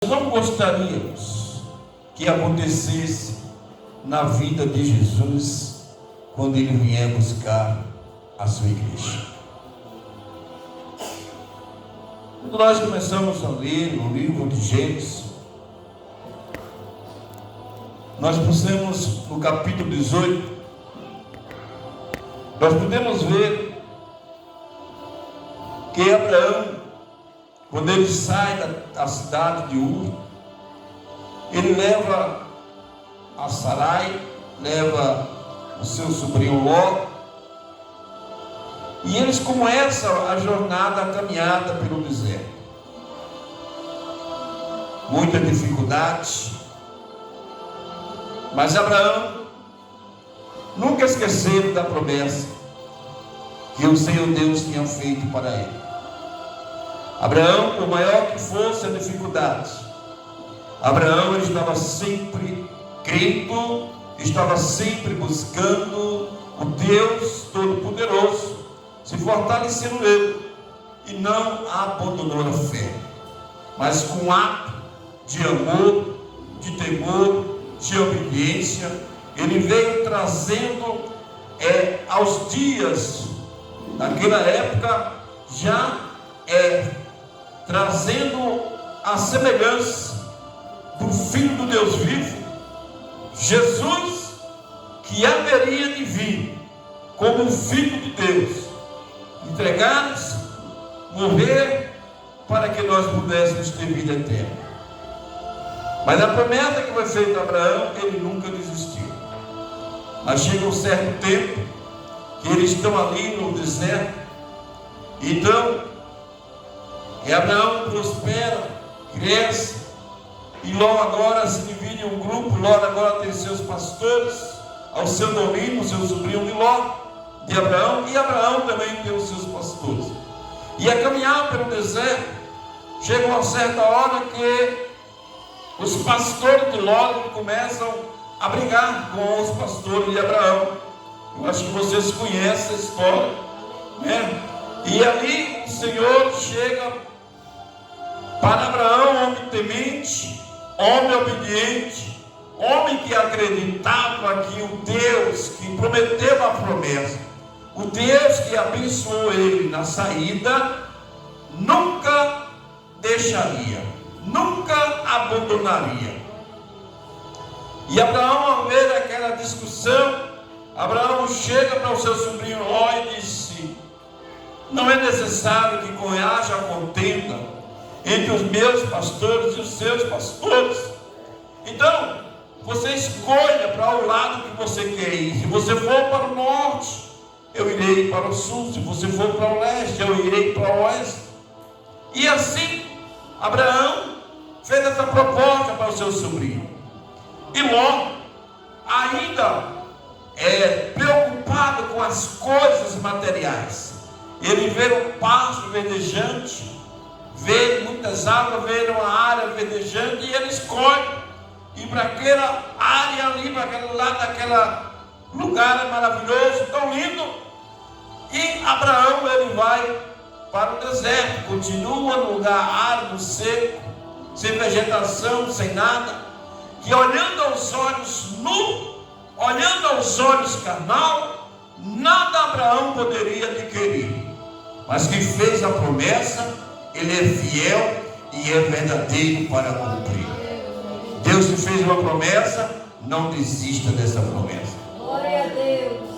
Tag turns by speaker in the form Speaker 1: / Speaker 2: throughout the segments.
Speaker 1: não gostaríamos que acontecesse na vida de Jesus quando ele vier buscar a sua igreja. Quando nós começamos a ler o livro de Gênesis, nós pusemos no capítulo 18, nós podemos ver que Abraão, quando ele sai da cidade de Ur, ele leva a Sarai, leva o seu sobrinho Ló, e eles começam a jornada, a caminhada pelo deserto. Muita dificuldade, mas Abraão nunca esqueceu da promessa que o Senhor Deus tinha feito para ele. Abraão, por maior que fosse a dificuldade, Abraão ele estava sempre crendo, estava sempre buscando o Deus Todo-Poderoso, se fortalecendo nele, e não abandonou a fé, mas com um ato de amor, de temor, de obediência, ele veio trazendo aos dias, naquela época, já trazendo a semelhança do Filho do Deus vivo, Jesus, que haveria de vir como Filho de Deus, entregar-se, morrer, para que nós pudéssemos ter vida eterna. Mas a promessa que foi feita a Abraão, ele nunca desistiu. Mas chega um certo tempo que eles estão ali no deserto, então Abraão prospera, cresce, e Ló agora se divide em um grupo. Ló agora tem seus pastores ao seu domínio, o seu sobrinho de Ló, de Abraão, e Abraão também tem os seus pastores. E a caminhar pelo deserto, chega uma certa hora que os pastores de Ló começam a brigar com os pastores de Abraão. Eu acho que vocês conhecem a história, né? E ali o Senhor chega para Abraão, homem temente, homem obediente, homem que acreditava que o Deus que prometeu a promessa, o Deus que abençoou ele na saída, nunca deixaria, nunca abandonaria. E Abraão, ao ver aquela discussão, Abraão chega para o seu sobrinho Ló e disse: não é necessário que haja contenda entre os meus pastores e os seus pastores. Então, você escolha para o lado que você quer ir. Se você for para o norte, eu irei para o sul. Se você for para o leste, eu irei para o oeste. E assim, Abraão fez essa proposta para o seu sobrinho. E Ló, ainda preocupado com as coisas materiais, ele vê um pasto verdejante, vê muitas águas, vê uma área verdejante, e ele escolhe ir para aquela área ali, para aquele lado, daquele lugar maravilhoso, tão lindo. E Abraão ele vai para o deserto, continua no lugar árido, seco, sem vegetação, sem nada, que olhando aos olhos nu, olhando aos olhos carnal, nada Abraão poderia adquirir, mas que fez a promessa. Ele é fiel e é verdadeiro para cumprir. Deus te fez uma promessa, não desista dessa promessa.
Speaker 2: Glória a Deus.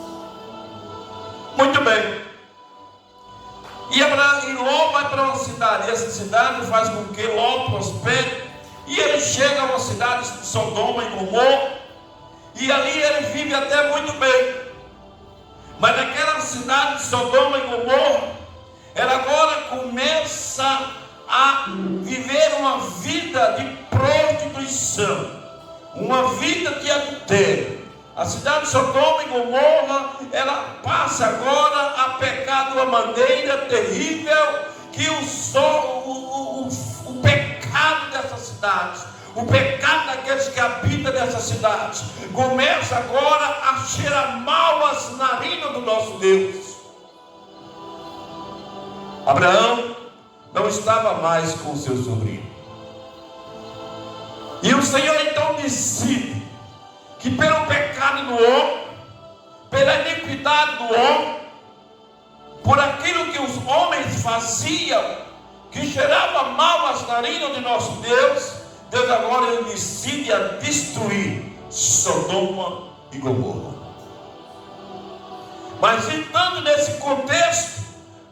Speaker 1: Muito bem. E Ló vai para uma cidade, e essa cidade faz com que Ló prospere, e ele chega a uma cidade de Sodoma e Gomorra, e ali ele vive até muito bem. Mas naquela cidade de Sodoma e Gomorra, ela agora começa a viver uma vida de prostituição, uma vida de adultério. A cidade de Sodoma e Gomorra, ela passa agora a pecar de uma maneira terrível, que o pecado dessa cidade, o pecado daqueles que habitam nessa cidade, começa agora a cheirar mal as narinas do nosso Deus. Abraão não estava mais com seu sobrinho. E o Senhor então decide que pelo pecado do homem, pela iniquidade do homem, por aquilo que os homens faziam, que cheirava mal às narinas de nosso Deus, Deus agora ele decide a destruir Sodoma e Gomorra. Mas entrando nesse contexto,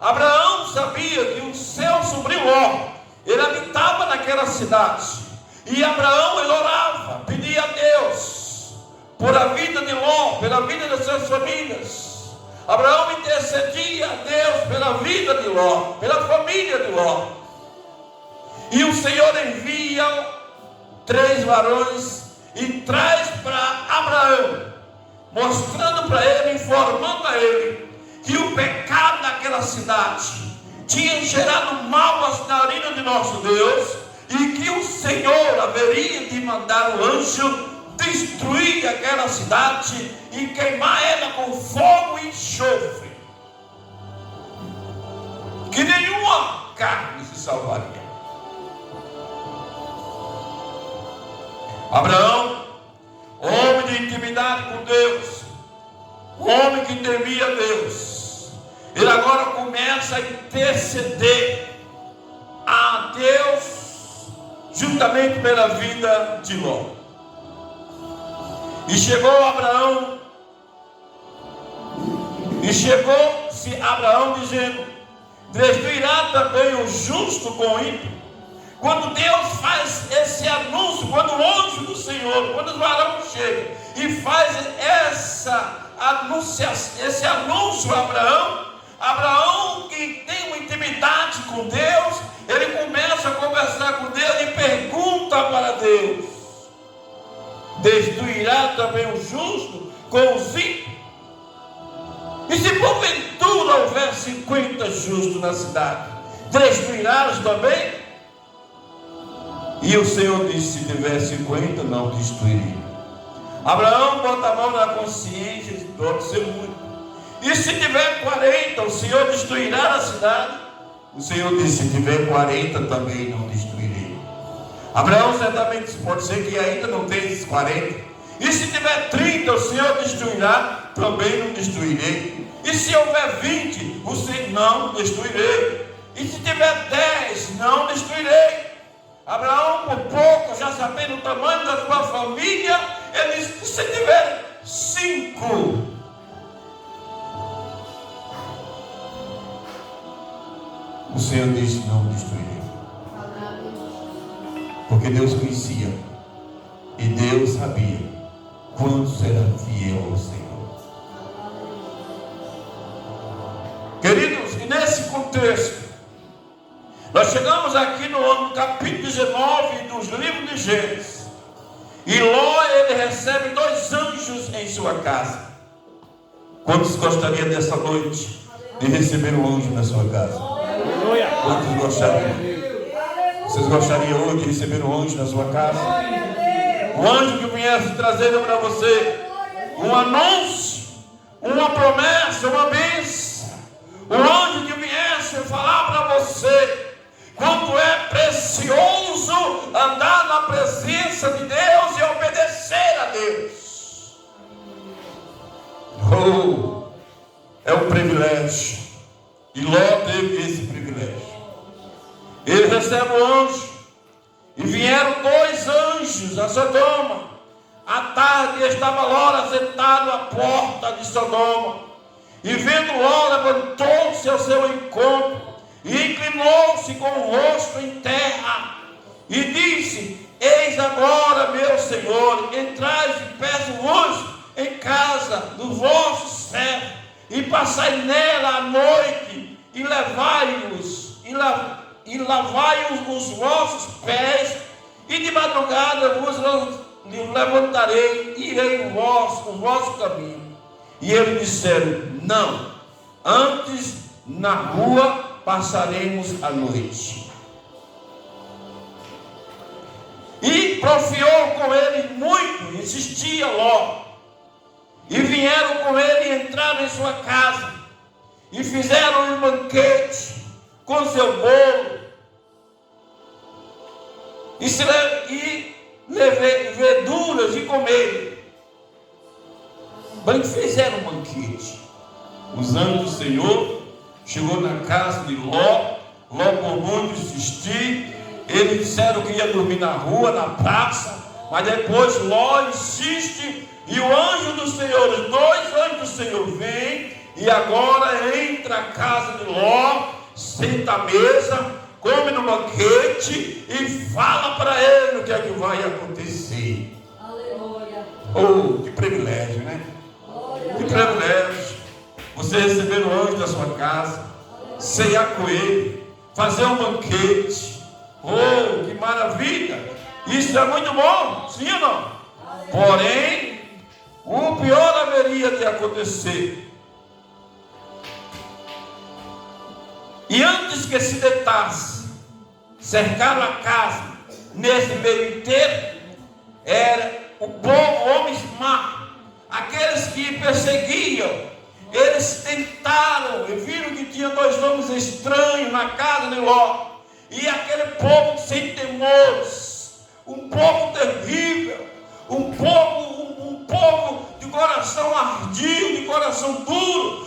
Speaker 1: Abraão sabia que o seu sobrinho Ló, ele habitava naquela cidade, e Abraão ele orava, pedia a Deus por a vida de Ló, pela vida das suas famílias. Abraão intercedia a Deus pela vida de Ló, pela família de Ló. E o Senhor envia 3 varões e traz para Abraão, mostrando para ele, informando a ele, que o pecado daquela cidade tinha gerado mal às narinas de nosso Deus, e que o Senhor haveria de mandar o anjo destruir aquela cidade e queimar ela com fogo e enxofre, que nenhuma carne se salvaria. Abraão, homem de intimidade com Deus, homem que temia Deus, ele agora começa a interceder a Deus juntamente pela vida de Ló. E chegou-se Abraão dizendo: destruirá também o justo com o ímpio. Quando Deus faz esse anúncio, quando o anjo do Senhor, quando os varões chegam e faz esse anúncio a Abraão que tem uma intimidade com Deus, ele começa a conversar com Deus e pergunta para Deus: destruirá também o justo com os ímpios? E se porventura houver 50 justos na cidade, destruirá-los também? E o Senhor disse: se tiver 50, não destruirei. Abraão bota a mão na consciência e diz: pode ser muito. E se tiver 40, o Senhor destruirá a cidade? O Senhor disse: se tiver 40, também não destruirei. Abraão certamente disse: pode ser que ainda não tenha esses 40. E se tiver 30, o Senhor destruirá? Também não destruirei. E se houver 20, o Senhor não destruirei. E se tiver 10, não destruirei. Abraão, por pouco, já sabendo o tamanho da sua família, ele disse: se tiver 5, o Senhor disse: não destruirei. Porque Deus conhecia, e Deus sabia quanto será fiel ao Senhor. Queridos, e nesse contexto, nós chegamos aqui no capítulo 19 dos livros de Gênesis. E Ló, ele recebe 2 anjos em sua casa. Quantos gostariam dessa noite de receber um anjo na sua casa? Quantos gostariam? Vocês gostariam hoje de receber um anjo na sua casa? Um anjo que viesse trazendo para você um anúncio, uma promessa, uma bênção. Um anjo que viesse falar para você quanto é precioso andar na presença de Deus e obedecer a Deus. Oh, é um privilégio. E Ló teve esse privilégio. Ele recebe o anjo. E vieram 2 anjos a Sodoma. À tarde estava Ló sentado à porta de Sodoma. E vendo Ló, levantou-se ao seu encontro e inclinou-se com o rosto em terra e disse: eis agora, meu Senhor, entrais e peço-vos em casa do vosso servo, e passai nela a noite, e levai-os, e lavai os vossos pés, e de madrugada vos levantarei, e irei o vosso caminho. E eles disseram: não, antes na rua passaremos a noite. E profiou com ele muito, insistia Ló. E vieram com ele e entraram em sua casa, e fizeram um banquete com seu bolo, e leveduras e comerem. Fizeram um banquete. Os anjos do Senhor chegou na casa de Ló. Ló por muito insistir. Eles disseram que ia dormir na rua, na praça. Mas depois Ló insiste. E o anjo do Senhor, os dois anjos do Senhor vêm. E agora entra a casa de Ló, senta à mesa, come no banquete e fala para ele o que é que vai acontecer.
Speaker 2: Aleluia.
Speaker 1: Oh, que privilégio, né? Que privilégio. Você receber o anjo da sua casa, ceiar com ele, fazer um banquete. Oh, que maravilha. Isso é muito bom, sim ou não? Porém, o pior haveria de acontecer. E antes que se deitasse, cercaram a casa. Nesse meio inteiro, era o povo, homens maus, aqueles que perseguiam. Eles tentaram e viram que tinha dois homens estranhos na casa de Ló. E aquele povo sem temores, um povo terrível, um povo de coração ardio, de coração duro,